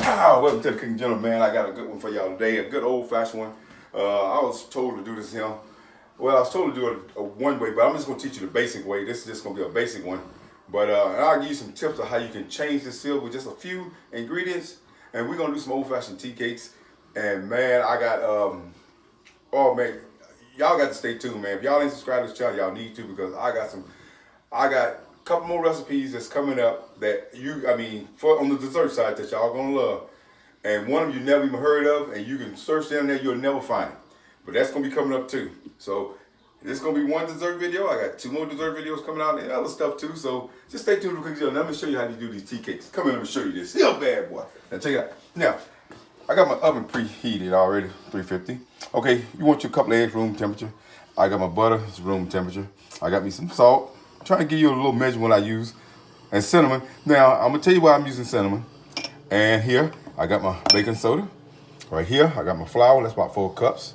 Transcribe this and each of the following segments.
Welcome to the Cooking Journal, man. I got a good one for y'all today, a good old-fashioned one. I was told to do this here. Well, I was told to do it a one way, but I'm just going to teach you the basic way. This is just going to be a basic one. But I'll give you some tips of how you can change this seal with just a few ingredients. And we're going to do some old-fashioned tea cakes. And, man, I got, oh, man, y'all got to stay tuned, man. If y'all ain't subscribed to this channel, y'all need to, because I got a couple more recipes that's coming up that for on the dessert side that y'all gonna love. And one of you never even heard of, and you can search down there, you'll never find it. But that's gonna be coming up too. So this is gonna be one dessert video. I got two more dessert videos coming out and other stuff too. So just stay tuned to Cooking Journal. Let me show you how to do these tea cakes. Come here, let me show you this. Still bad boy. Now check it out. Now, I got my oven preheated already, 350. Okay, you want your couple of eggs room temperature. I got my butter, it's room temperature. I got me some salt. I'm trying to give you a little measurement I use. And cinnamon. Now, I'm gonna tell you why I'm using cinnamon. And here, I got my baking soda. Right here, I got my flour, that's about 4 cups.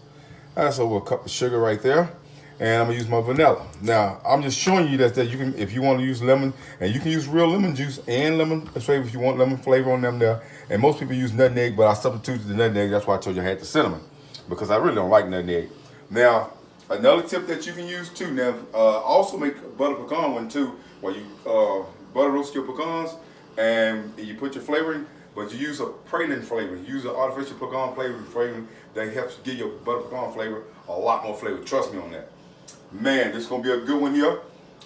That's over a cup of sugar right there. And I'm gonna use my vanilla. Now, I'm just showing you that you can, if you want to use lemon, and you can use real lemon juice and lemon flavor if you want lemon flavor on them there. And most people use nutmeg, but I substituted the nutmeg. That's why I told you I had the cinnamon, because I really don't like nutmeg. Now, another tip that you can use too, now, also make a butter pecan one too, where you butter roast your pecans and you put your flavoring, but you use a praline flavor. You use an artificial pecan flavoring that helps give your butter pecan flavor a lot more flavor. Trust me on that. Man, this is gonna be a good one here.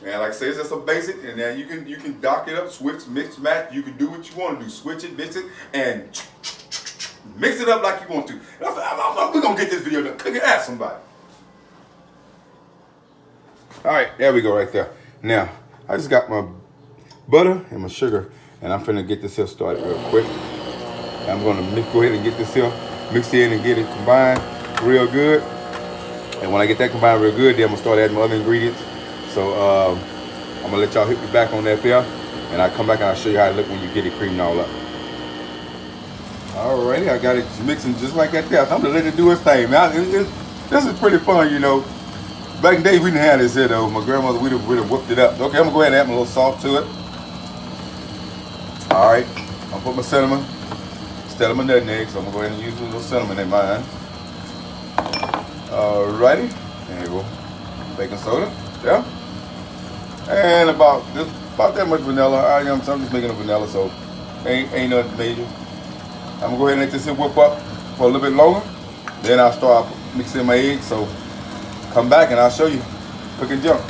And like I say, it's just a basic, and then you can dock it up, switch, mix, match. You can do what you want to do. Switch it, mix it, and mix it up like you want to. We're gonna get this video done. Cook it, ask somebody. All right, there we go right there. Now, I just got my butter and my sugar, and I'm finna get this here started real quick. I'm gonna go ahead and get this here mixed in and get it combined real good. And when I get that combined real good, then I'm gonna start adding my other ingredients. So I'm gonna let y'all hit me back on that there, and I'll come back and I'll show you how it look when you get it creamed all up. Alrighty, I got it mixing just like that there. I'm gonna let it do its thing, man. This is pretty fun, you know. Back in the day, we didn't have this here though. My grandmother, we'd have whipped it up. Okay, I'm gonna go ahead and add my little salt to it. All right, I'll put my cinnamon instead of my nutmeg, so I'm gonna go ahead and use a little cinnamon in mine. Alrighty, there you go. Baking soda, yeah. And about that much vanilla. I'm just making a vanilla, so ain't nothing major. I'm gonna go ahead and let this here whip up for a little bit longer. Then I'll start mixing my eggs. So come back and I'll show you. Cooking junk.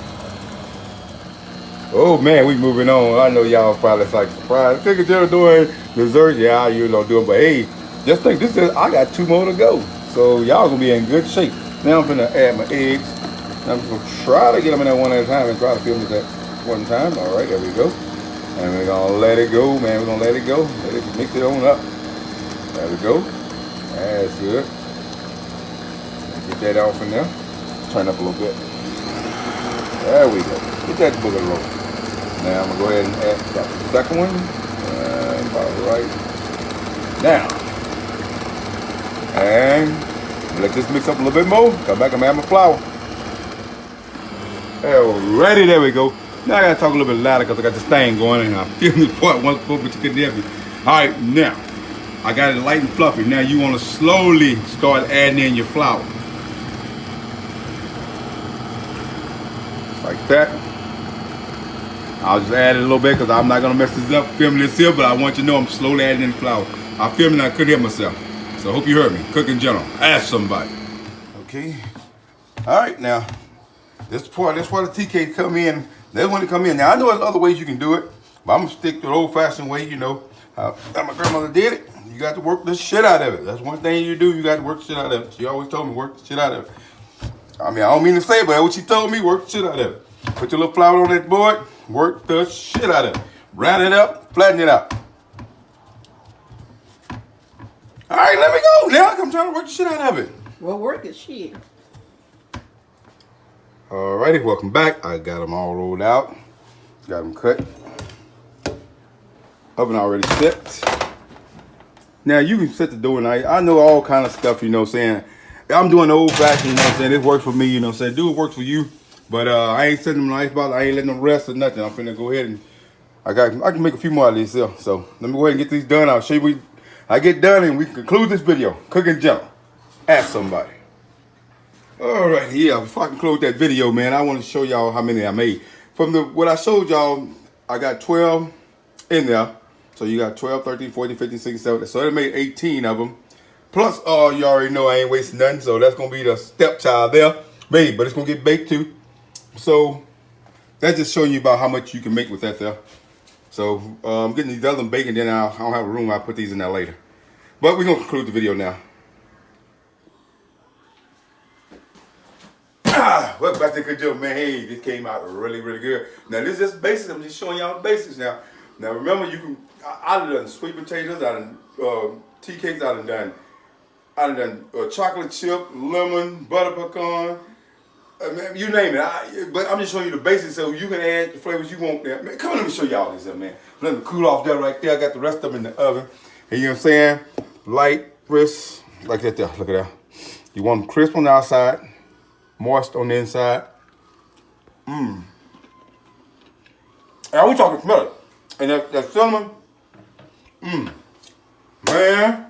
Oh man, we moving on. I know y'all probably like surprised. Cooking junk doing dessert. Yeah, you don't do it, but hey, just think this is. I got 2 more to go, so y'all gonna be in good shape. Now I'm gonna add my eggs. I'm just gonna try to get them in there one at a time and try to film it at one time. All right, there we go. And we're gonna let it go, man. We're gonna let it go. Let it mix it on up. There we go. That's good. Get that off in there. Turn up a little bit. There we go. Get that booger roll. Now I'm gonna go ahead and add the second one. About right now. And let this mix up a little bit more. Come back and add my flour. Alrighty, there we go. Now I gotta talk a little bit louder because I got this thing going and I'm feeling the part once before, but you couldn't hear me. Alright, now I got it light and fluffy. Now you wanna slowly start adding in your flour. Like that. I'll just add it a little bit because I'm not gonna mess this up filming this here, but I want you to know I'm slowly adding in the flour. I'm filming and I couldn't hear myself. So I hope you heard me. Cooking Journal. Ask somebody. Okay. Alright, now this part the tea cake come in. That's when it come in. Now I know there's other ways you can do it, but I'm gonna stick to the old-fashioned way, you know. How my grandmother did it. You got to work the shit out of it. That's one thing you do. You got to work the shit out of it. She always told me work the shit out of it. I mean, I don't mean to say it, but that's what she told me, work the shit out of it. Put your little flour on that board, work the shit out of it. Round it up, flatten it out. All right, let me go. Now I'm trying to work the shit out of it. Well, work it, shit. Alrighty, welcome back. I got them all rolled out. Got them cut. Oven already set. Now you can set the dough, and I know all kind of stuff, you know what I'm saying. I'm doing the old fashioned, you know what I'm saying. This works for me, you know what I'm saying. Do it works for you. But I ain't setting them nice bottles. I ain't letting them rest or nothing. I'm finna go ahead and I can make a few more of these here. So let me go ahead and get these done. I'll show you I get done and we conclude this video. Cooking Gentle. Ask somebody. All right, yeah, before I conclude that video, man, I want to show y'all how many I made. From what I showed y'all, I got 12 in there. So you got 12, 13, 14, 15, 16, 17. So it made 18 of them. Plus, you already know I ain't wasting nothing. So that's going to be the stepchild there. Babe, but it's going to get baked too. So that's just showing you about how much you can make with that there. So I'm getting these other baking, then I don't have a room. I'll put these in there later. But we're going to conclude the video now. Welcome back to Good Joe, man. Hey, this came out really, really good. Now, this is just basics. I'm just showing y'all the basics now. Now, remember, you can, I done sweet potatoes, I done tea cakes, I done chocolate chip, lemon, butter pecan, you name it. But I'm just showing you the basics so you can add the flavors you want there. Man, come on, let me show y'all this, man. Let me cool off there right there. I got the rest of them in the oven. And you know what I'm saying? Light, crisp, like that there. Look at that. You want them crisp on the outside, moist on the inside. And we talking smell it. And that cinnamon, man.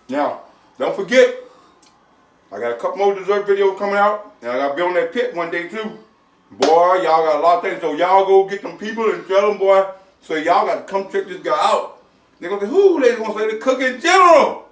Now, don't forget, I got a couple more dessert videos coming out, and I got to be on that pit one day too. Boy, y'all got a lot of things, so y'all go get them people and tell them, boy, so y'all got to come check this guy out. They're going to say, who? They're going to say the Cooking General.